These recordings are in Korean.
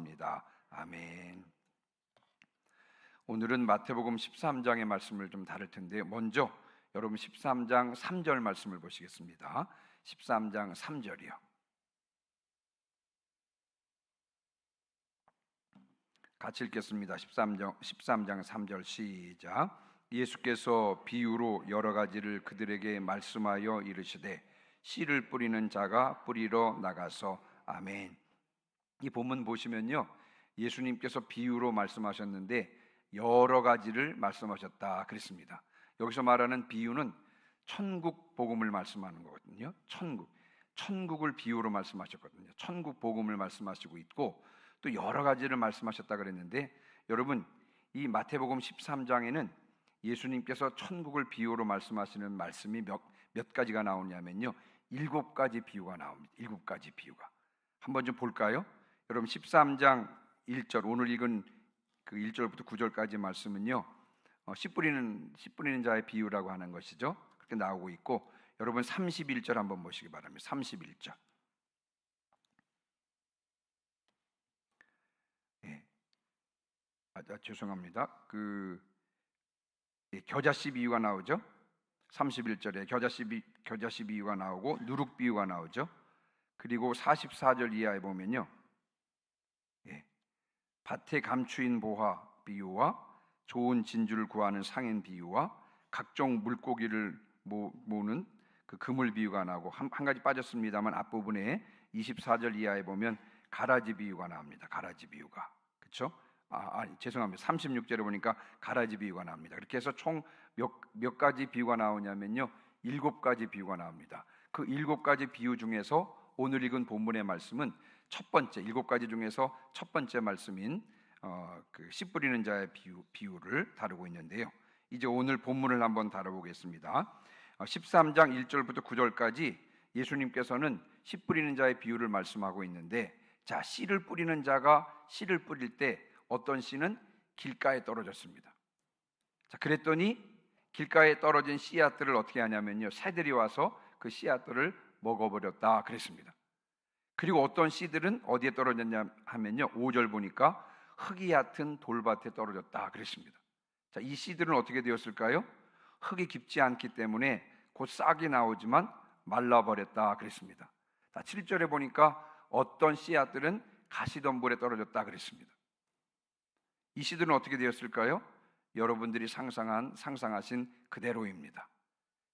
기도합니다. 아멘. 오늘은 마태복음 13장의 말씀을 좀 다룰 텐데요. 먼저 여러분 13장 3절 말씀을 보시겠습니다. 13장 3절이요. 같이 읽겠습니다. 13장 3절 시작. 예수께서 비유로 여러 가지를 그들에게 말씀하여 이르시되 씨를 뿌리는 자가 뿌리러 나가서 아멘. 이 본문 보시면요, 예수님께서 비유로 말씀하셨는데 여러 가지를 말씀하셨다 그랬습니다. 여기서 말하는 비유는 천국 복음을 말씀하는 거거든요. 천국을 비유로 말씀하셨거든요. 천국 복음을 말씀하시고 있고 또 여러 가지를 말씀하셨다 그랬는데, 여러분 이 마태복음 13장에는 예수님께서 천국을 비유로 말씀하시는 말씀이 몇 가지가 나오냐면요, 7가지 비유가 나옵니다. 7가지 비유가. 한번 좀 볼까요? 여러분 13장 1절, 오늘 읽은 그 1절부터 9절까지 말씀은요, 씨 뿌리는 자의 비유라고 하는 것이죠. 그렇게 나오고 있고, 여러분 31절 한번 보시기 바랍니다. 31절. 죄송합니다. 겨자씨 비유가 나오죠. 31절에 겨자씨 비유가 나오고 누룩 비유가 나오죠. 그리고 44절 이하에 보면요, 밭에 감추인 보화 비유와 좋은 진주를 구하는 상인 비유와 각종 물고기를 모으는 그 그물 비유가 나오고, 한 가지 빠졌습니다만 앞부분에 24절 이하에 보면 가라지 비유가 나옵니다. 가라지 비유가. 그렇죠? 죄송합니다. 36절에 보니까 가라지 비유가 나옵니다. 그렇게 해서 총 몇 가지 비유가 나오냐면요, 7가지 비유가 나옵니다. 그 7가지 비유 중에서 오늘 읽은 본문의 말씀은 첫 번째, 7가지 중에서 첫 번째 말씀인 그 씨 뿌리는 자의 비유를 다루고 있는데요. 이제 오늘 본문을 한번 다뤄보겠습니다. 13장 1절부터 9절까지 예수님께서는 씨 뿌리는 자의 비유를 말씀하고 있는데, 자, 씨를 뿌리는 자가 씨를 뿌릴 때 어떤 씨는 길가에 떨어졌습니다. 자, 그랬더니 길가에 떨어진 씨앗들을 어떻게 하냐면요, 새들이 와서 그 씨앗들을 먹어버렸다 그랬습니다. 그리고 어떤 씨들은 어디에 떨어졌냐 하면요, 5절 보니까 흙이 얕은 돌밭에 떨어졌다 그랬습니다. 자, 이 씨들은 어떻게 되었을까요? 흙이 깊지 않기 때문에 곧 싹이 나오지만 말라버렸다 그랬습니다. 자, 7절에 보니까 어떤 씨앗들은 가시덤불에 떨어졌다 그랬습니다. 이 씨들은 어떻게 되었을까요? 여러분들이 상상하신 그대로입니다.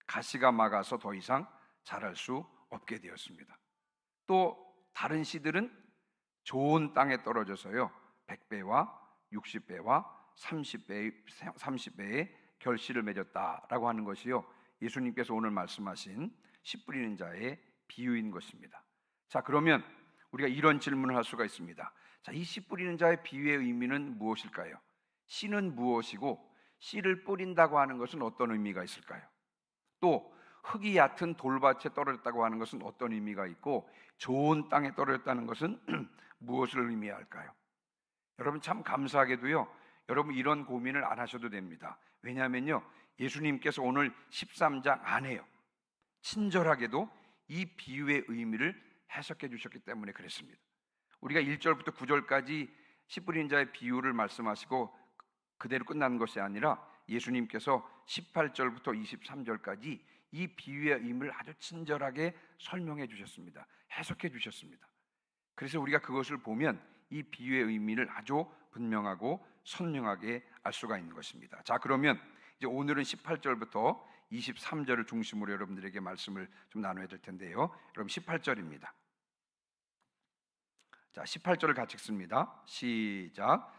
가시가 막아서 더 이상 자랄 수 없게 되었습니다. 또 다른 씨들은 좋은 땅에 떨어져서요, 100배와 60배와 30배의 결실을 맺었다라고 하는 것이요, 예수님께서 오늘 말씀하신 씨 뿌리는 자의 비유인 것입니다. 자, 그러면 우리가 이런 질문을 할 수가 있습니다. 자, 이 씨 뿌리는 자의 비유의 의미는 무엇일까요? 씨는 무엇이고 씨를 뿌린다고 하는 것은 어떤 의미가 있을까요? 또 흙이 얕은 돌밭에 떨어졌다고 하는 것은 어떤 의미가 있고, 좋은 땅에 떨어졌다는 것은 무엇을 의미할까요? 여러분 참 감사하게도요, 여러분 이런 고민을 안 하셔도 됩니다. 왜냐하면요, 예수님께서 오늘 13장 안에요, 친절하게도 이 비유의 의미를 해석해 주셨기 때문에 그랬습니다. 우리가 1절부터 9절까지 씨 뿌리는 자의 비유를 말씀하시고 그대로 끝난 것이 아니라 예수님께서 18절부터 23절까지 이 비유의 의미를 아주 친절하게 설명해 주셨습니다. 해석해 주셨습니다. 그래서 우리가 그것을 보면 이 비유의 의미를 아주 분명하고 선명하게 알 수가 있는 것입니다. 자, 그러면 이제 오늘은 18절부터 23절을 중심으로 여러분들에게 말씀을 좀 나눠야 될 텐데요. 여러분 18절입니다. 자, 18절을 같이 읽습니다. 시작.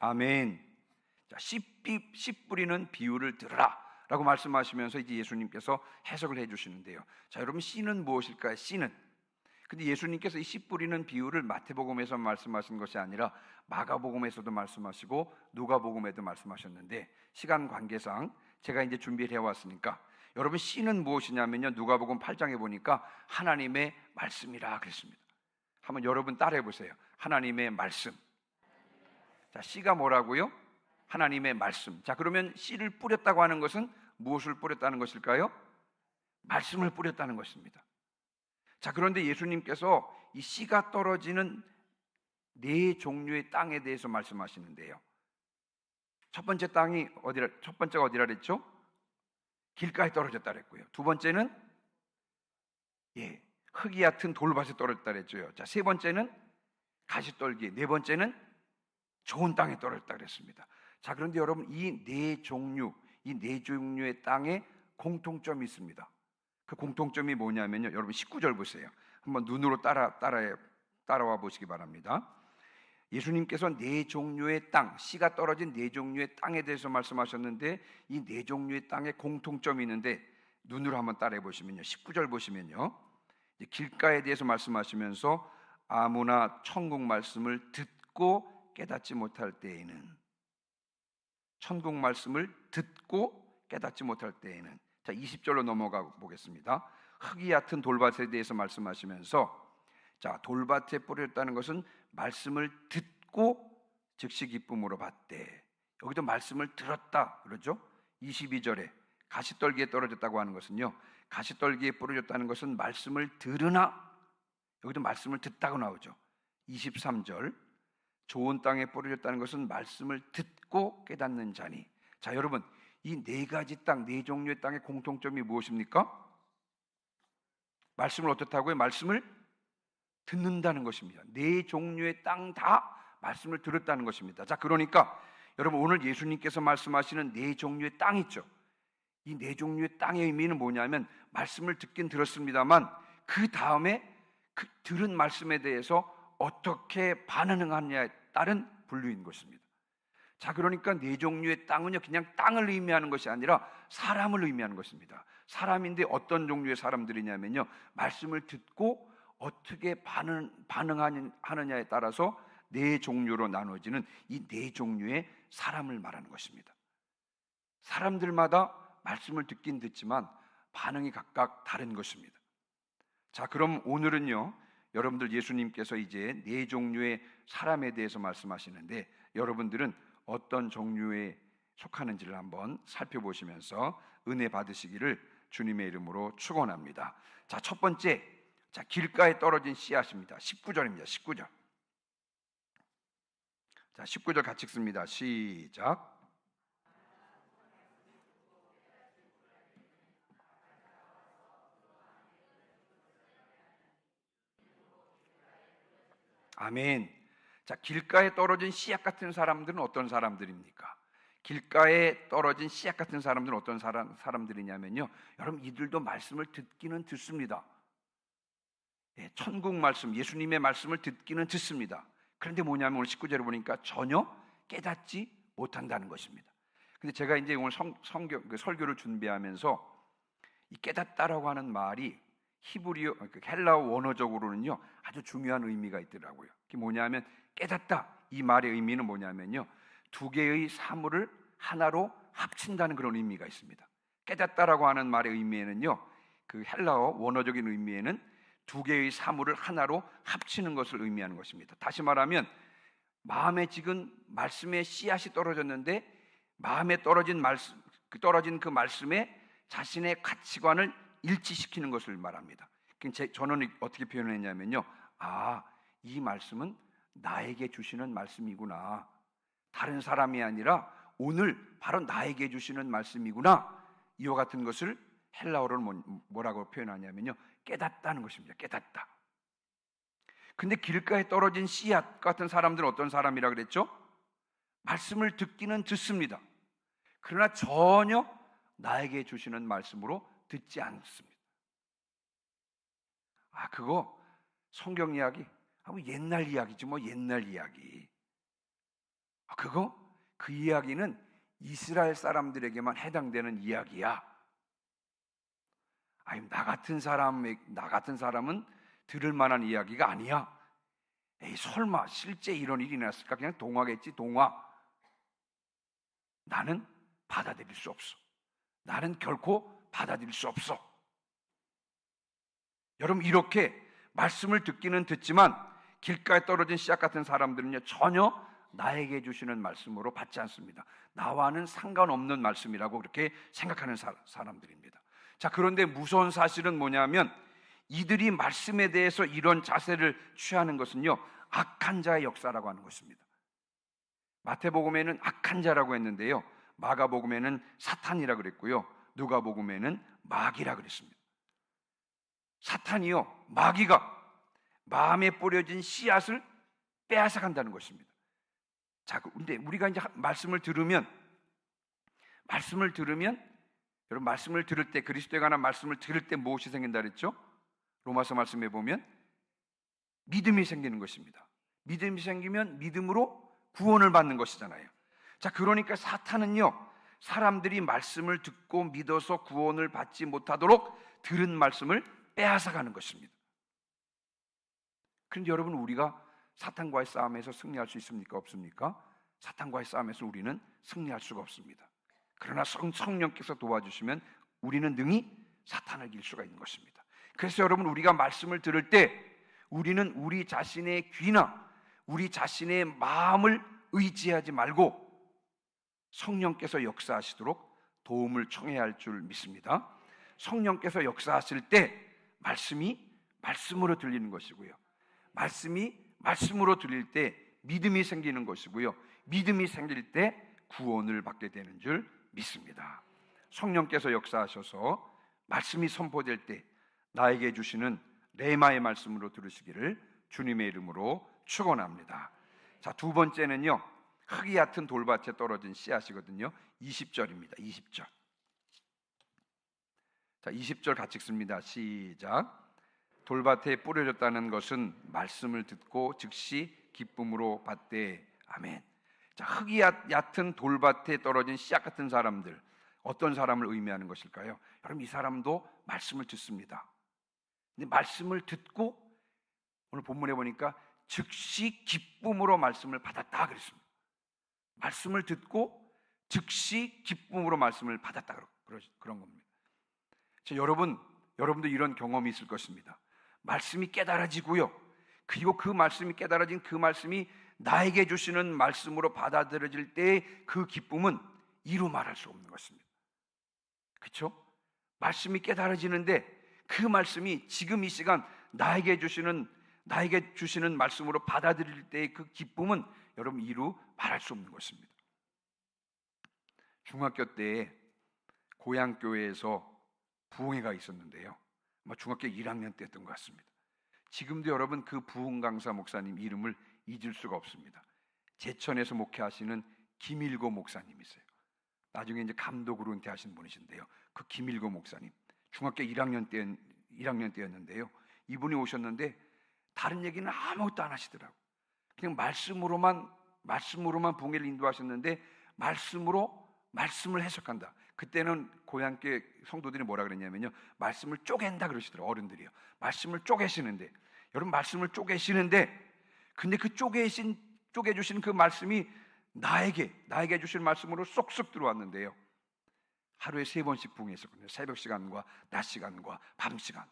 아멘. 자, 씨 뿌리는 비유를 들으라 라고 말씀하시면서 이제 예수님께서 해석을 해주시는데요. 자, 여러분 씨는 무엇일까요? 씨는. 근데 예수님께서 이 씨 뿌리는 비유를 마태복음에서 말씀하신 것이 아니라 마가복음에서도 말씀하시고 누가복음에도 말씀하셨는데, 시간 관계상 제가 이제 준비를 해왔으니까, 여러분 씨는 무엇이냐면요, 누가복음 8장에 보니까 하나님의 말씀이라 그랬습니다. 한번 여러분 따라해 보세요. 하나님의 말씀. 자, 씨가 뭐라고요? 하나님의 말씀. 자, 그러면 씨를 뿌렸다고 하는 것은 무엇을 뿌렸다는 것일까요? 말씀을 뿌렸다는 것입니다. 자, 그런데 예수님께서 이 씨가 떨어지는 네 종류의 땅에 대해서 말씀하시는데요. 첫 번째가 어디라 그랬죠? 길가에 떨어졌다 그랬고요. 두 번째는 흙이 얕은 돌밭에 떨어졌다 그랬죠. 자, 세 번째는 가시떨기, 네 번째는 좋은 땅에 떨어졌다 그랬습니다. 자, 그런데 여러분, 이 네 종류의 땅에 공통점이 있습니다. 그 공통점이 뭐냐면요, 여러분 19절 보세요. 한번 눈으로 따라와 보시기 바랍니다. 예수님께서 네 종류의 땅, 씨가 떨어진 네 종류의 땅에 대해서 말씀하셨는데, 이 네 종류의 땅에 공통점이 있는데 눈으로 한번 따라해 보시면요, 19절 보시면요, 길가에 대해서 말씀하시면서 아무나 천국 말씀을 듣고 깨닫지 못할 때에는, 천국 말씀을 듣고 깨닫지 못할 때에는, 자, 20절로 넘어가 보겠습니다. 흙이 얕은 돌밭에 대해서 말씀하시면서, 자, 돌밭에 뿌렸다는 것은 말씀을 듣고 즉시 기쁨으로 받되, 여기도 말씀을 들었다 그러죠. 22절에 가시떨기에 떨어졌다고 하는 것은요, 가시떨기에 뿌려졌다는 것은 말씀을 들으나, 여기도 말씀을 듣다고 나오죠. 23절 좋은 땅에 뿌려졌다는 것은 말씀을 듣고 깨닫는 자니. 자, 여러분, 이 네 가지 땅, 네 종류의 땅의 공통점이 무엇입니까? 말씀을 어떻다고요? 말씀을 듣는다는 것입니다. 네 종류의 땅 다 말씀을 들었다는 것입니다. 자, 그러니까 여러분, 오늘 예수님께서 말씀하시는 네 종류의 땅 있죠. 이 네 종류의 땅의 의미는 뭐냐면, 말씀을 듣긴 들었습니다만 그 다음에 그 들은 말씀에 대해서 어떻게 반응하느냐에 따른 분류인 것입니다. 자, 그러니까 네 종류의 땅은요, 그냥 땅을 의미하는 것이 아니라 사람을 의미하는 것입니다. 사람인데 어떤 종류의 사람들이냐면요, 말씀을 듣고 어떻게 반응하느냐에 따라서 네 종류로 나눠지는 이 네 종류의 사람을 말하는 것입니다. 사람들마다 말씀을 듣긴 듣지만 반응이 각각 다른 것입니다. 자, 그럼 오늘은요, 여러분들 예수님께서 이제 네 종류의 사람에 대해서 말씀하시는데, 여러분들은 어떤 종류에 속하는지를 한번 살펴보시면서 은혜 받으시기를 주님의 이름으로 축원합니다. 자, 첫 번째, 자, 길가에 떨어진 씨앗입니다. 19절입니다. 19절. 자, 19절 같이 읽습니다. 시작. 아멘. 자, 길가에 떨어진 씨앗 같은 사람들은 어떤 사람들입니까? 길가에 떨어진 씨앗 같은 사람들은 어떤 사람들이냐면요, 여러분, 이들도 말씀을 듣기는 듣습니다. 천국 말씀, 예수님의 말씀을 듣기는 듣습니다. 그런데 뭐냐면 오늘 19절에 보니까 전혀 깨닫지 못한다는 것입니다. 근데 제가 이제 오늘 설교를 준비하면서 이 깨닫다라고 하는 말이 히브리어, 헬라어 원어적으로는요, 아주 중요한 의미가 있더라고요. 그게 뭐냐면, 깨닫다, 이 말의 의미는 뭐냐면요, 두 개의 사물을 하나로 합친다는 그런 의미가 있습니다. 깨닫다라고 하는 말의 의미에는요, 그 헬라어 원어적인 의미에는 두 개의 사물을 하나로 합치는 것을 의미하는 것입니다. 다시 말하면, 마음에 지금 말씀의 씨앗이 떨어졌는데, 마음에 떨어진 그 말씀에 자신의 가치관을 일치시키는 것을 말합니다. 저는 어떻게 표현했냐면요, 아, 이 말씀은 나에게 주시는 말씀이구나, 다른 사람이 아니라 오늘 바로 나에게 주시는 말씀이구나, 이와 같은 것을 헬라어로 뭐라고 표현하냐면요, 깨닫다는 것입니다. 깨닫다. 근데 길가에 떨어진 씨앗 같은 사람들은 어떤 사람이라 그랬죠? 말씀을 듣기는 듣습니다. 그러나 전혀 나에게 주시는 말씀으로 듣지 않습니다. 아, 그거 성경 이야기, 옛날 이야기지 뭐, 옛날 이야기. 그 이야기는 이스라엘 사람들에게만 해당되는 이야기야. 아니, 나 같은 사람은 들을 만한 이야기가 아니야. 에이, 설마 실제 이런 일이 났을까? 그냥 동화겠지, 동화. 나는 받아들일 수 없어. 나는 결코 받아들일 수 없어. 여러분, 이렇게 말씀을 듣기는 듣지만 길가에 떨어진 씨앗 같은 사람들은요, 전혀 나에게 주시는 말씀으로 받지 않습니다. 나와는 상관없는 말씀이라고 그렇게 생각하는 사람들입니다. 자, 그런데 무서운 사실은 뭐냐면, 이들이 말씀에 대해서 이런 자세를 취하는 것은요, 악한 자의 역사라고 하는 것입니다. 마태복음에는 악한 자라고 했는데요, 마가복음에는 사탄이라 그랬고요, 누가복음에는 마귀라 그랬습니다. 사탄이요, 마귀가 마음에 뿌려진 씨앗을 빼앗아 간다는 것입니다. 자, 근데 우리가 이제 말씀을 들으면 여러분, 말씀을 들을 때, 그리스도에 관한 말씀을 들을 때 무엇이 생긴다 그랬죠? 로마서 말씀에 보면 믿음이 생기는 것입니다. 믿음이 생기면 믿음으로 구원을 받는 것이잖아요. 자, 그러니까 사탄은요, 사람들이 말씀을 듣고 믿어서 구원을 받지 못하도록 들은 말씀을 빼앗아 가는 것입니다. 그런데 여러분, 우리가 사탄과의 싸움에서 승리할 수 있습니까? 없습니까? 사탄과의 싸움에서 우리는 승리할 수가 없습니다. 그러나 성령께서 도와주시면 우리는 능히 사탄을 이길 수가 있는 것입니다. 그래서 여러분, 우리가 말씀을 들을 때 우리는 우리 자신의 귀나 우리 자신의 마음을 의지하지 말고 성령께서 역사하시도록 도움을 청해야 할 줄 믿습니다. 성령께서 역사하실 때 말씀이 말씀으로 들리는 것이고요, 말씀이 말씀으로 들릴 때 믿음이 생기는 것이고요, 믿음이 생길 때 구원을 받게 되는 줄 믿습니다. 성령께서 역사하셔서 말씀이 선포될 때 나에게 주시는 레마의 말씀으로 들으시기를 주님의 이름으로 축원합니다. 자, 두 번째는요, 흙이 얕은 돌밭에 떨어진 씨앗이거든요. 20절입니다. 20절. 자, 20절 같이 읽습니다. 시작. 돌밭에 뿌려졌다는 것은 말씀을 듣고 즉시 기쁨으로 받되. 아멘. 자, 흙이 얕은 돌밭에 떨어진 씨앗 같은 사람들, 어떤 사람을 의미하는 것일까요? 여러분, 이 사람도 말씀을 듣습니다. 근데 말씀을 듣고 오늘 본문에 보니까 즉시 기쁨으로 말씀을 받았다 그랬습니다. 말씀을 듣고 즉시 기쁨으로 말씀을 받았다, 그런 겁니다. 자, 여러분도 이런 경험이 있을 것입니다. 말씀이 깨달아지고요, 그리고 그 말씀이 깨달아진 그 말씀이 나에게 주시는 말씀으로 받아들여질 때 그 기쁨은 이루 말할 수 없는 것입니다. 그렇죠? 말씀이 깨달아지는데 그 말씀이 지금 이 시간 나에게 주시는 말씀으로 받아들일 때의 그 기쁨은 여러분 이루 말할 수 없는 것입니다. 중학교 때 고향 교회에서 부흥회가 있었는데요, 아마 중학교 1학년 때였던 것 같습니다. 지금도 여러분 그 부흥 강사 목사님 이름을 잊을 수가 없습니다. 제천에서 목회하시는 김일고 목사님이세요. 나중에 이제 감독으로 은퇴하신 분이신데요, 그 김일고 목사님 중학교 1학년 때였는데요, 이분이 오셨는데 다른 얘기는 아무것도 안 하시더라고요. 그냥 말씀으로만 부흥회를 인도하셨는데 말씀을 해석한다. 그때는 고향교회 성도들이 뭐라 그랬냐면요, 말씀을 쪼갠다 그러시더라고요. 어른들이요, 말씀을 쪼개시는데, 여러분 말씀을 쪼개시는데, 근데 그 쪼개주신 그 말씀이 나에게 주신 말씀으로 쏙쏙 들어왔는데요, 하루에 3번씩 부흥했었거든요. 새벽 시간과 낮 시간과 밤 시간.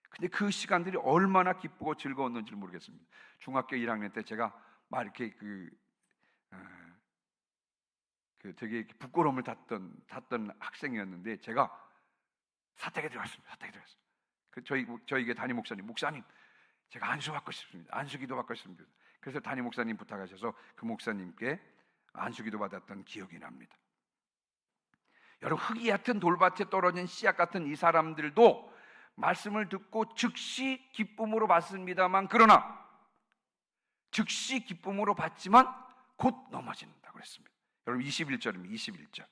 근데 그 시간들이 얼마나 기쁘고 즐거웠는지 모르겠습니다. 중학교 1학년 때 제가 막 이렇게 되게 부끄러움을 탔던 학생이었는데 제가 사택에 들어갔습니다. 저희 담임 목사님, 제가 안수 받고 싶습니다. 안수기도 받고 싶습니다. 그래서 담임 목사님 부탁하셔서 그 목사님께 안수기도 받았던 기억이 납니다. 여러분, 흙이 얕은 돌밭에 떨어진 씨앗 같은 이 사람들도 말씀을 듣고 즉시 기쁨으로 받습니다만, 그러나 즉시 기쁨으로 받지만 곧 넘어진다고 그랬습니다. 여러분 21절입니다. 21절. 자,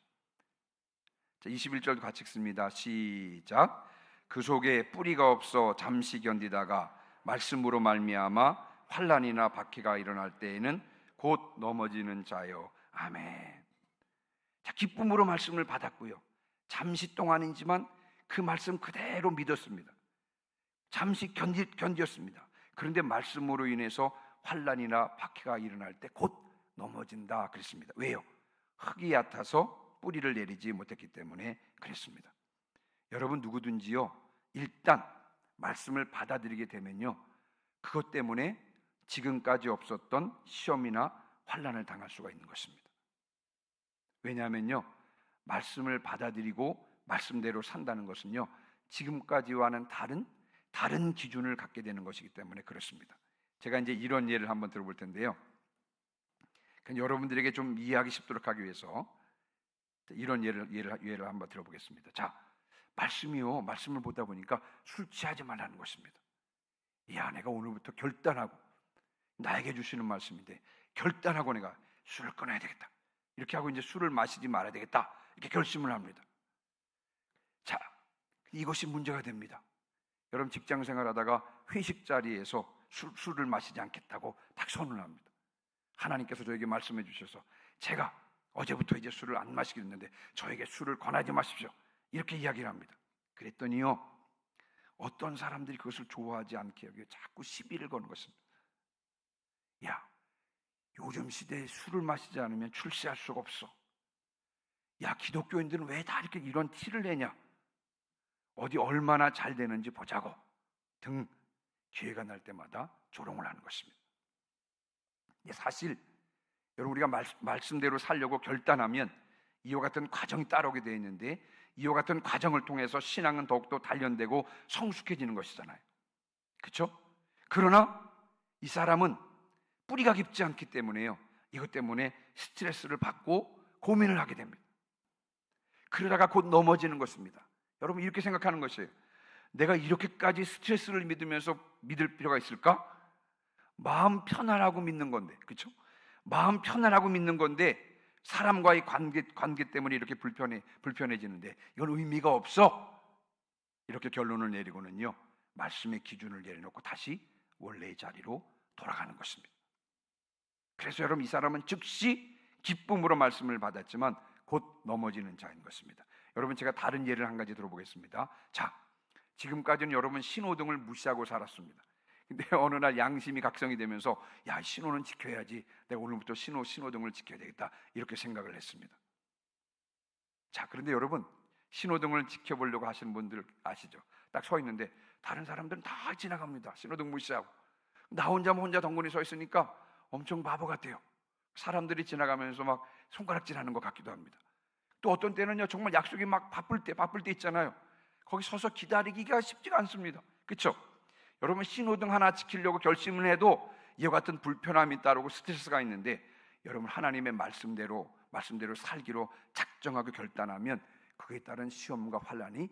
21절도 같이 읽습니다. 시작. 그 속에 뿌리가 없어 잠시 견디다가 말씀으로 말미암아 환난이나 박해가 일어날 때에는 곧 넘어지는 자요. 아멘. 자, 기쁨으로 말씀을 받았고요, 잠시 동안이지만 그 말씀 그대로 믿었습니다. 잠시 견디었습니다. 그런데 말씀으로 인해서 환난이나 박해가 일어날 때 곧 넘어진다 그랬습니다. 왜요? 흙이 얕아서 뿌리를 내리지 못했기 때문에 그랬습니다. 여러분, 누구든지요, 일단 말씀을 받아들이게 되면요, 그것 때문에 지금까지 없었던 시험이나 환난을 당할 수가 있는 것입니다. 왜냐하면요, 말씀을 받아들이고 말씀대로 산다는 것은요, 지금까지와는 다른 기준을 갖게 되는 것이기 때문에 그렇습니다. 제가 이제 이런 예를 한번 들어볼 텐데요. 여러분들에게 좀 이해하기 쉽도록 하기 위해서 이런 예를 한번 들어보겠습니다. 자, 말씀을 보다 보니까 술 취하지 말라는 것입니다. 야, 내가 오늘부터 결단하고, 나에게 주시는 말씀인데 결단하고 내가 술을 끊어야 되겠다. 이렇게 하고 이제 술을 마시지 말아야 되겠다. 이렇게 결심을 합니다. 자, 이것이 문제가 됩니다. 여러분 직장 생활하다가 회식 자리에서 술을 마시지 않겠다고 딱 선언합니다. 하나님께서 저에게 말씀해 주셔서 제가 어제부터 이제 술을 안 마시기로 했는데 저에게 술을 권하지 마십시오. 이렇게 이야기를 합니다. 그랬더니요, 어떤 사람들이 그것을 좋아하지 않게 여기에 자꾸 시비를 거는 것입니다. 야, 요즘 시대에 술을 마시지 않으면 출세할 수가 없어. 야, 기독교인들은 왜 다 이렇게 이런 티를 내냐? 어디 얼마나 잘 되는지 보자고 등 기회가 날 때마다 조롱을 하는 것입니다. 사실 여러분 우리가 말씀대로 살려고 결단하면 이와 같은 과정이 따라오게 되어 있는데, 이와 같은 과정을 통해서 신앙은 더욱더 단련되고 성숙해지는 것이잖아요. 그렇죠? 그러나 이 사람은 뿌리가 깊지 않기 때문에요, 이것 때문에 스트레스를 받고 고민을 하게 됩니다. 그러다가 곧 넘어지는 것입니다. 여러분 이렇게 생각하는 것이에요. 내가 이렇게까지 스트레스를 믿을 필요가 있을까? 마음 편안하고 믿는 건데, 그렇죠? 마음 편안하고 믿는 건데 사람과의 관계 때문에 이렇게 불편해지는데 이건 의미가 없어. 이렇게 결론을 내리고는요, 말씀의 기준을 내려놓고 다시 원래의 자리로 돌아가는 것입니다. 그래서 여러분 이 사람은 즉시 기쁨으로 말씀을 받았지만 곧 넘어지는 자인 것입니다. 여러분 제가 다른 예를 한 가지 들어보겠습니다. 자, 지금까지는 여러분 신호등을 무시하고 살았습니다. 근데 어느 날 양심이 각성이 되면서 야, 신호는 지켜야지, 내가 오늘부터 신호등을 지켜야 되겠다, 이렇게 생각을 했습니다. 자, 그런데 여러분 신호등을 지켜보려고 하시는 분들 아시죠? 딱 서 있는데 다른 사람들은 다 지나갑니다. 신호등 무시하고. 나 혼자 덩그러니 서 있으니까 엄청 바보 같아요. 사람들이 지나가면서 막 손가락질하는 것 같기도 합니다. 또 어떤 때는요, 정말 약속이 막 바쁠 때 있잖아요. 거기 서서 기다리기가 쉽지가 않습니다. 그렇죠? 여러분 신호등 하나 지키려고 결심을 해도 이와 같은 불편함이 따르고 스트레스가 있는데, 여러분 하나님의 말씀대로 살기로 작정하고 결단하면 그에 따른 시험과 환난이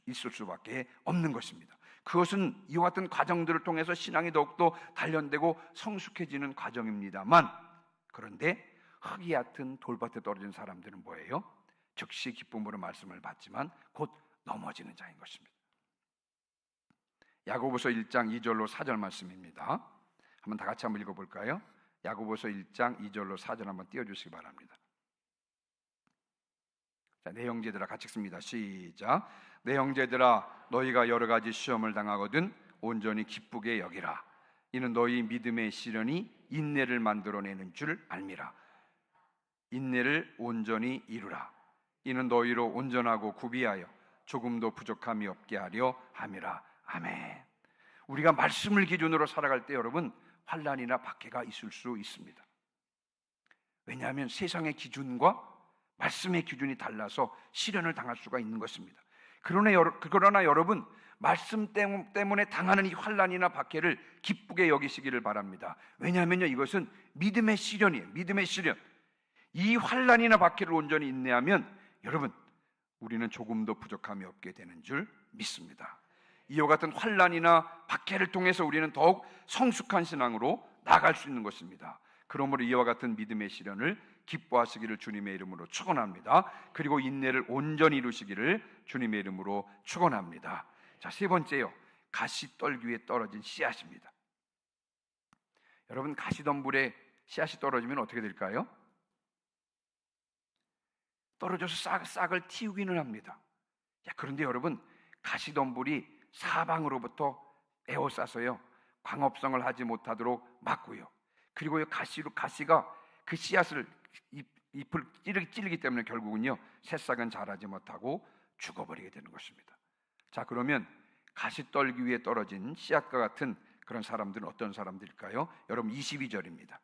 있을 수밖에 없는 것입니다. 그것은 이와 같은 과정들을 통해서 신앙이 더욱더 단련되고 성숙해지는 과정입니다만, 그런데 흙이 얕은 돌밭에 떨어진 사람들은 뭐예요? 즉시 기쁨으로 말씀을 받지만 곧 넘어지는 자인 것입니다. 야고보서 1장 2절로 4절 말씀입니다. 한번 다 같이 한번 읽어볼까요? 야고보서 1장 2절로 4절 한번 띄워주시기 바랍니다. 자, 내 형제들아 같이 읽습니다. 시작. 내 형제들아 너희가 여러 가지 시험을 당하거든 온전히 기쁘게 여기라. 이는 너희 믿음의 시련이 인내를 만들어내는 줄 알미라. 인내를 온전히 이루라. 이는 너희로 온전하고 구비하여 조금도 부족함이 없게 하려 함이라. 아멘. 우리가 말씀을 기준으로 살아갈 때 여러분 환난이나 박해가 있을 수 있습니다. 왜냐하면 세상의 기준과 말씀의 기준이 달라서 시련을 당할 수가 있는 것입니다. 그러나 여러분 말씀 때문에 당하는 이 환난이나 박해를 기쁘게 여기시기를 바랍니다. 왜냐하면요, 이것은 믿음의 시련이에요. 믿음의 시련. 이 환난이나 박해를 온전히 인내하면 여러분 우리는 조금도 부족함이 없게 되는 줄 믿습니다. 이와 같은 환난이나 박해를 통해서 우리는 더욱 성숙한 신앙으로 나아갈 수 있는 것입니다. 그러므로 이와 같은 믿음의 시련을 기뻐하시기를 주님의 이름으로 축원합니다. 그리고 인내를 온전히 이루시기를 주님의 이름으로 축원합니다. 자, 세 번째요, 가시떨기 위에 떨어진 씨앗입니다. 여러분 가시덤불에 씨앗이 떨어지면 어떻게 될까요? 떨어져서 싹을 틔우기는 합니다. 자, 그런데 여러분 가시덤불이 사방으로부터 에워싸서요 광합성을 하지 못하도록 막고요. 그리고 가시가 그 씨앗을 잎을 찌르기 때문에 결국은요 새싹은 자라지 못하고 죽어버리게 되는 것입니다. 자, 그러면 가시떨기 위에 떨어진 씨앗과 같은 그런 사람들은 어떤 사람들일까요? 여러분 22절입니다.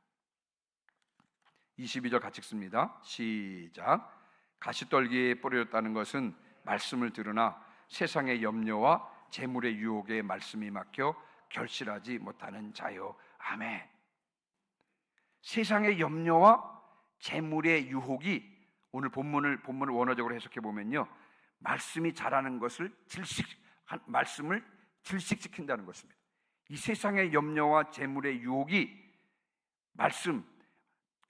22절 같이 읽습니다. 시작. 가시떨기에 뿌려졌다는 것은 말씀을 들으나 세상의 염려와 재물의 유혹에 말씀이 막혀 결실하지 못하는 자요. 아멘. 세상의 염려와 재물의 유혹이 오늘 본문을 원어적으로 해석해 보면요, 말씀이 자라는 것을 말씀을 질식시킨다는 것입니다. 이 세상의 염려와 재물의 유혹이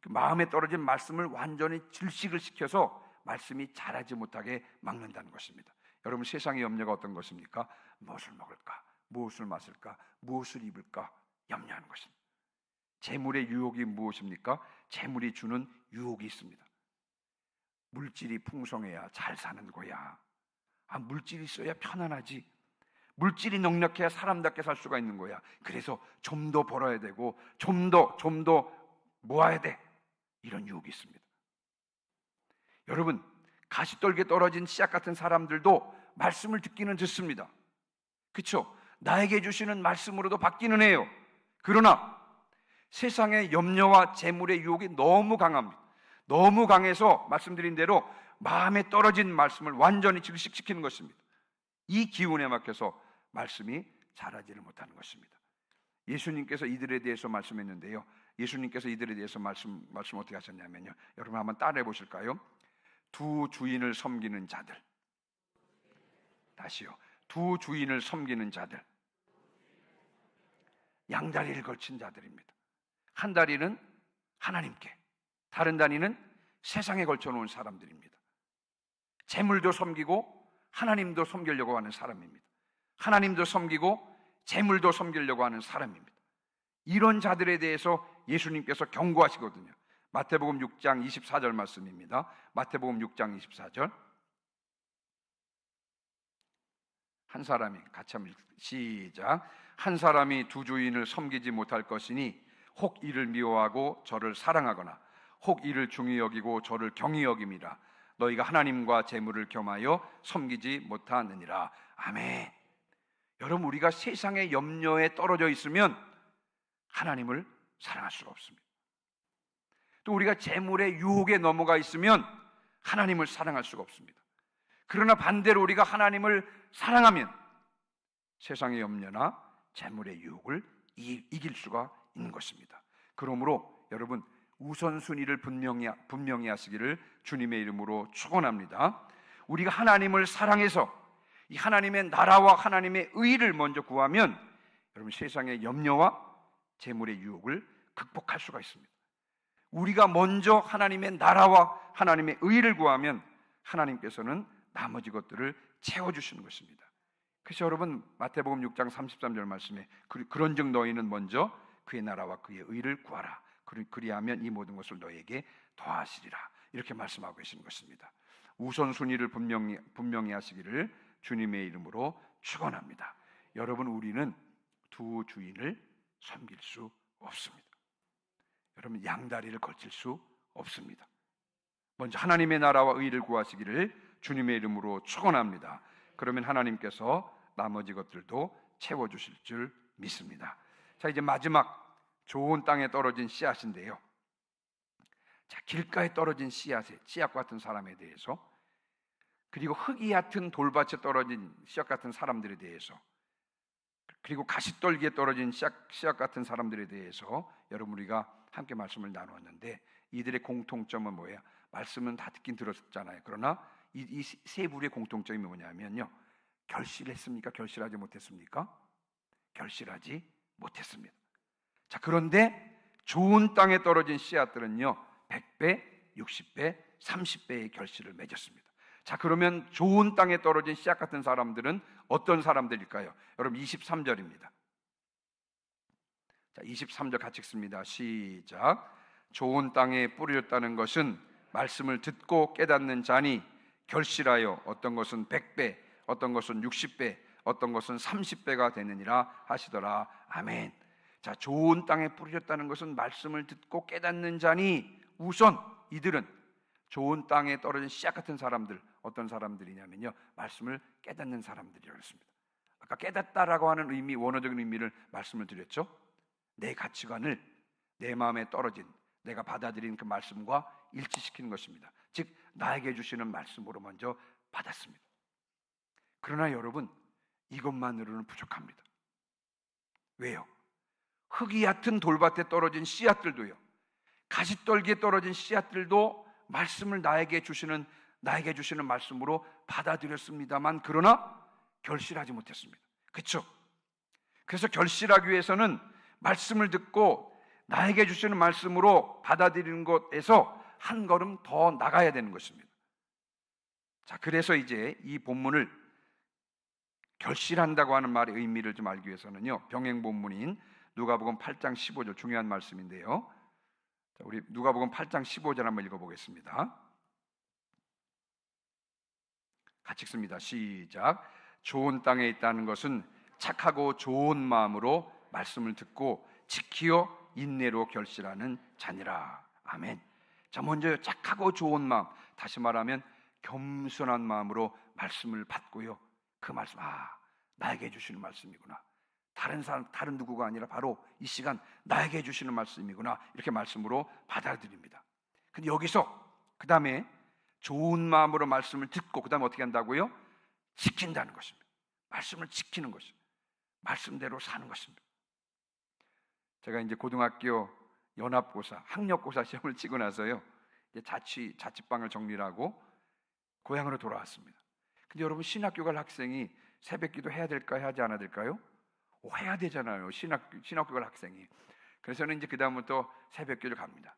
마음에 떨어진 말씀을 완전히 질식을 시켜서 말씀이 자라지 못하게 막는다는 것입니다. 여러분, 세상의 염려가 어떤 것입니까? 무엇을 먹을까? 무엇을 마실까? 무엇을 입을까? 염려하는 것입니다. 재물의 유혹이 무엇입니까? 재물이 주는 유혹이 있습니다. 물질이 풍성해야 잘 사는 거야. 물질이 있어야 편안하지. 물질이 넉넉해야 사람답게 살 수가 있는 거야. 그래서 좀 더 벌어야 되고 좀 더 모아야 돼. 이런 유혹이 있습니다. 여러분, 가시떨기에 떨어진 씨앗 같은 사람들도 말씀을 듣기는 듣습니다. 그렇죠? 나에게 주시는 말씀으로도 받기는 해요. 그러나 세상의 염려와 재물의 유혹이 너무 강합니다. 너무 강해서 말씀드린 대로 마음에 떨어진 말씀을 완전히 질식시키는 것입니다. 이 기운에 막혀서 말씀이 자라지를 못하는 것입니다. 예수님께서 이들에 대해서 말씀했는데요, 예수님께서 이들에 대해서 말씀 어떻게 하셨냐면요, 여러분 한번 따라해 보실까요? 두 주인을 섬기는 자들. 다시요. 두 주인을 섬기는 자들. 양다리를 걸친 자들입니다. 한 다리는 하나님께, 다른 다리는 세상에 걸쳐놓은 사람들입니다. 재물도 섬기고 하나님도 섬기려고 하는 사람입니다. 하나님도 섬기고 재물도 섬기려고 하는 사람입니다. 이런 자들에 대해서 예수님께서 경고하시거든요. 마태복음 6장 24절 말씀입니다. 마태복음 6장 24절. 한 사람이, 같이 한번 시작. 한 사람이 두 주인을 섬기지 못할 것이니 혹 이를 미워하고 저를 사랑하거나 혹 이를 중히 여기고 저를 경히 여김이라. 너희가 하나님과 재물을 겸하여 섬기지 못하느니라. 아멘. 여러분, 우리가 세상의 염려에 떨어져 있으면 하나님을 사랑할 수가 없습니다. 또 우리가 재물의 유혹에 넘어가 있으면 하나님을 사랑할 수가 없습니다. 그러나 반대로 우리가 하나님을 사랑하면 세상의 염려나 재물의 유혹을 이길 수가 있는 것입니다. 그러므로 여러분, 우선순위를 분명히 하시기를 주님의 이름으로 축원합니다. 우리가 하나님을 사랑해서 이 하나님의 나라와 하나님의 의를 먼저 구하면 여러분, 세상의 염려와 재물의 유혹을 극복할 수가 있습니다. 우리가 먼저 하나님의 나라와 하나님의 의를 구하면 하나님께서는 나머지 것들을 채워주시는 것입니다. 그래서 여러분, 마태복음 6장 33절 말씀에 그런즉 너희는 먼저 그의 나라와 그의 의를 구하라. 그리하면 이 모든 것을 너희에게 더하시리라. 이렇게 말씀하고 계시는 것입니다. 우선순위를 분명히 하시기를 주님의 이름으로 축원합니다. 여러분, 우리는 두 주인을 섬길 수 없습니다. 여러분, 양다리를 걸칠 수 없습니다. 먼저 하나님의 나라와 의를 구하시기를 주님의 이름으로 축원합니다. 그러면 하나님께서 나머지 것들도 채워주실 줄 믿습니다. 자, 이제 마지막 좋은 땅에 떨어진 씨앗인데요, 자, 길가에 떨어진 씨앗 같은 사람에 대해서, 그리고 흙이 얕은 돌밭에 떨어진 씨앗 같은 사람들에 대해서, 그리고 가시떨기에 떨어진 씨앗 같은 사람들에 대해서 여러분, 우리가 함께 말씀을 나누었는데, 이들의 공통점은 뭐예요? 말씀은 다 듣긴 들었잖아요. 그러나 이 세 부류의 공통점이 뭐냐면요, 결실했습니까? 결실하지 못했습니까? 결실하지 못했습니다. 자, 그런데 좋은 땅에 떨어진 씨앗들은요 100배, 60배, 30배의 결실을 맺었습니다. 자, 그러면 좋은 땅에 떨어진 씨앗 같은 사람들은 어떤 사람들일까요? 여러분, 23절입니다. 자, 23절 같이 읽습니다. 시작. 좋은 땅에 뿌려졌다는 것은 말씀을 듣고 깨닫는 자니 결실하여 어떤 것은 100배, 어떤 것은 60배, 어떤 것은 30배가 되느니라 하시더라. 아멘. 자, 좋은 땅에 뿌려졌다는 것은 말씀을 듣고 깨닫는 자니, 우선 이들은 좋은 땅에 떨어진 씨앗 같은 사람들, 어떤 사람들이냐면요, 말씀을 깨닫는 사람들이라고 했습니다. 아까 깨닫다라고 하는 의미, 원어적인 의미를 말씀을 드렸죠. 내 가치관을 내 마음에 떨어진, 내가 받아들인 그 말씀과 일치시키는 것입니다. 즉, 나에게 주시는 말씀으로 먼저 받았습니다. 그러나 여러분, 이것만으로는 부족합니다. 왜요? 흙이 얕은 돌밭에 떨어진 씨앗들도요, 가시떨기에 떨어진 씨앗들도 말씀을 나에게 주시는 말씀으로 받아들였습니다만, 그러나 결실하지 못했습니다. 그렇죠? 그래서 결실하기 위해서는 말씀을 듣고 나에게 주시는 말씀으로 받아들이는 것에서 한 걸음 더 나가야 되는 것입니다. 자, 그래서 이제 이 본문을 결실한다고 하는 말의 의미를 좀 알기 위해서는요, 병행 본문인 누가복음 8장 15절, 중요한 말씀인데요. 자, 우리 누가복음 8장 15절 한번 읽어보겠습니다. 같이 읽습니다. 시작. 좋은 땅에 있다는 것은 착하고 좋은 마음으로 말씀을 듣고 지키어 인내로 결실하는 자니라. 아멘. 자, 먼저 착하고 좋은 마음, 다시 말하면 겸손한 마음으로 말씀을 받고요, 그 말씀, 나에게 주시는 말씀이구나, 다른 사람, 다른 누구가 아니라 바로 이 시간 나에게 주시는 말씀이구나, 이렇게 말씀으로 받아들입니다. 근데 여기서 그 다음에 좋은 마음으로 말씀을 듣고 그 다음에 어떻게 한다고요? 지킨다는 것입니다. 말씀을 지키는 것입니다. 말씀대로 사는 것입니다. 제가 이제 고등학교 연합고사, 학력고사 시험을 치고 나서요, 이제 자취방을 정리를 하고 고향으로 돌아왔습니다. 근데 여러분, 신학교 갈 학생이 새벽기도 해야 될까요? 하지 않아야 될까요? 해야 되잖아요. 신학교 갈 학생이. 그래서 저는 이제 그 다음부터 새벽기도를 갑니다.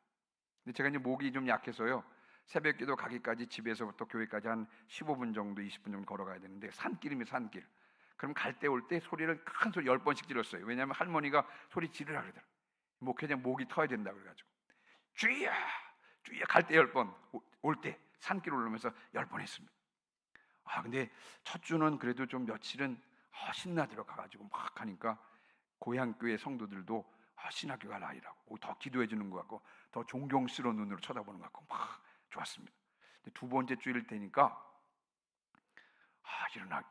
근데 제가 이제 목이 좀 약해서요, 새벽기도 가기까지 집에서부터 교회까지 한 15분 정도, 20분 정도 걸어가야 되는데, 산길입니다, 산길. 그럼 갈 때 올 때 소리를 큰 소리 10번씩 질렀어요. 왜냐하면 할머니가 소리 지르라 그러더라고요. 목회장 목이 터야 된다 그래가지고, 주희야, 주희야, 갈 때 10번, 올 때 산길 올라오면서 10번 했습니다. 근데 첫 주는 그래도 좀 며칠은 신나들어 가가지고 막 하니까 고향 교회 성도들도 신학교 갈 아이라고 더 기도해 주는 것 같고 더 존경스러운 눈으로 쳐다보는 것 같고 막 좋았습니다. 근데 두 번째 주일 되니까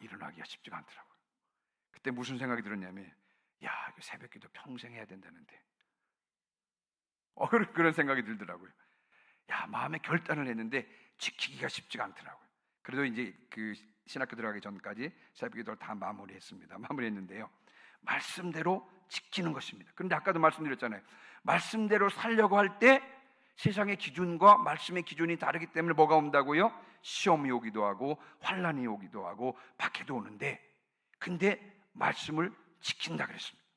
일어나기가 쉽지가 않더라고요. 그때 무슨 생각이 들었냐면, 새벽기도 평생 해야 된다는데, 그런 생각이 들더라고요. 마음에 결단을 했는데 지키기가 쉽지가 않더라고요. 그래도 이제 그 신학교 들어가기 전까지 새벽기도를 다 마무리했는데요, 말씀대로 지키는 것입니다. 그런데 아까도 말씀드렸잖아요. 말씀대로 살려고 할 때 세상의 기준과 말씀의 기준이 다르기 때문에 뭐가 온다고요? 시험이 오기도 하고 환난이 오기도 하고 박해도 오는데, 근데 말씀을 지킨다 그랬습니다.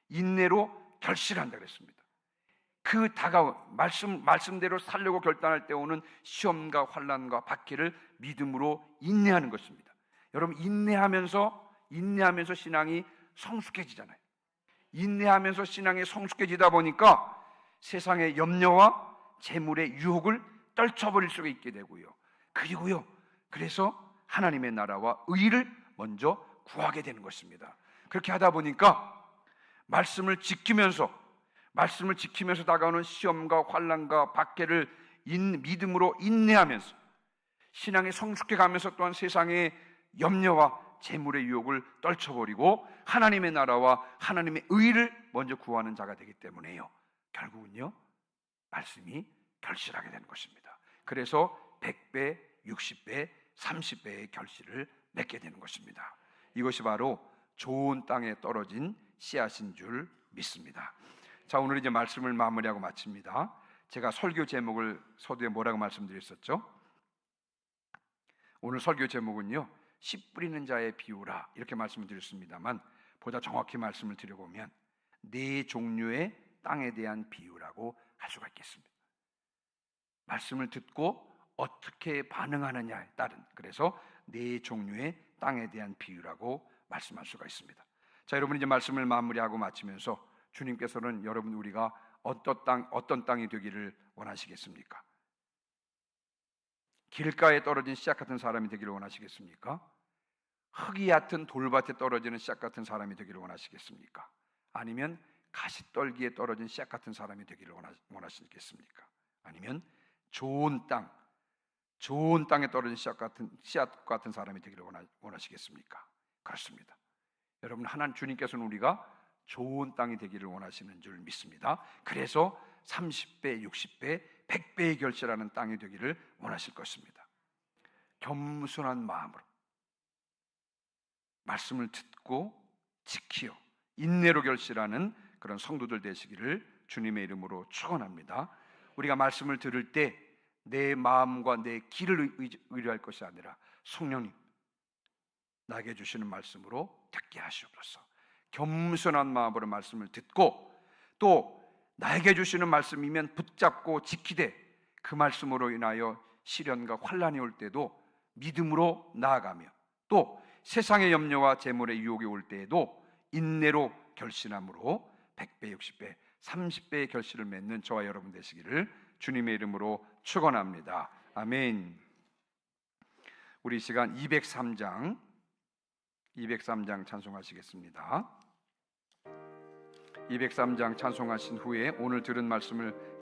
인내로 결실한다 그랬습니다. 그 다가온 말씀대로 살려고 결단할 때 오는 시험과 환난과 박해를 믿음으로 인내하는 것입니다. 여러분, 인내하면서 신앙이 성숙해지잖아요. 인내하면서 신앙이 성숙해지다 보니까 세상의 염려와 재물의 유혹을 떨쳐버릴 수가 있게 되고요, 그리고요, 그래서 하나님의 나라와 의를 먼저 구하게 되는 것입니다. 그렇게 하다 보니까 말씀을 지키면서 다가오는 시험과 환난과 박해를 믿음으로 인내하면서 신앙이 성숙해가면서 또한 세상의 염려와 재물의 유혹을 떨쳐버리고 하나님의 나라와 하나님의 의를 먼저 구하는 자가 되기 때문에요, 결국은요, 말씀이 결실하게 되는 것입니다. 그래서 100배, 60배, 30배의 결실을 맺게 되는 것입니다. 이것이 바로 좋은 땅에 떨어진 씨앗인 줄 믿습니다. 자, 오늘 이제 말씀을 마무리하고 마칩니다. 제가 설교 제목을 서두에 뭐라고 말씀드렸었죠? 오늘 설교 제목은요, 씨 뿌리는 자의 비유라, 이렇게 말씀을 드렸습니다만, 보다 정확히 말씀을 드려보면 네 종류의 땅에 대한 비유라고 할 수가 있겠습니다. 말씀을 듣고 어떻게 반응하느냐에 따른, 그래서 네 종류의 땅에 대한 비유라고 말씀할 수가 있습니다. 자, 여러분, 이제 말씀을 마무리하고 마치면서 주님께서는 여러분, 우리가 어떤 땅이 되기를 원하시겠습니까? 길가에 떨어진 씨앗 같은 사람이 되기를 원하시겠습니까? 흙이 얕은 돌밭에 떨어지는 씨앗 같은 사람이 되기를 원하시겠습니까? 아니면 가시떨기에 떨어진 씨앗 같은 사람이 되기를 원하시겠습니까? 아니면 좋은 땅에 떨어진 씨앗 같은 사람이 되기를 원하시겠습니까? 그렇습니다. 여러분, 하나님 주님께서는 우리가 좋은 땅이 되기를 원하시는 줄 믿습니다. 그래서 30배, 60배, 100배의 결실하는 땅이 되기를 원하실 것입니다. 겸손한 마음으로, 말씀을 듣고 지키어 인내로 결실하는 그런 성도들 되시기를 주님의 이름으로 축원합니다. 우리가 말씀을 들을 때 내 마음과 내 귀를 의뢰할 것이 아니라 성령님 나에게 주시는 말씀으로 듣게 하시옵소서. 겸손한 마음으로 말씀을 듣고 또 나에게 주시는 말씀이면 붙잡고 지키되 그 말씀으로 인하여 시련과 환난이 올 때도 믿음으로 나아가며 또 세상의 염려와 재물의 유혹이 올 때에도 인내로 결신함으로 100배, 60배, 30배의 결실을 맺는 저와 여러분 되시기를 주님의 이름으로 축원합니다. 아멘. 우리 시간 203장 찬송하시겠습니다. 203장 찬송하신 후에 오늘 들은 말씀을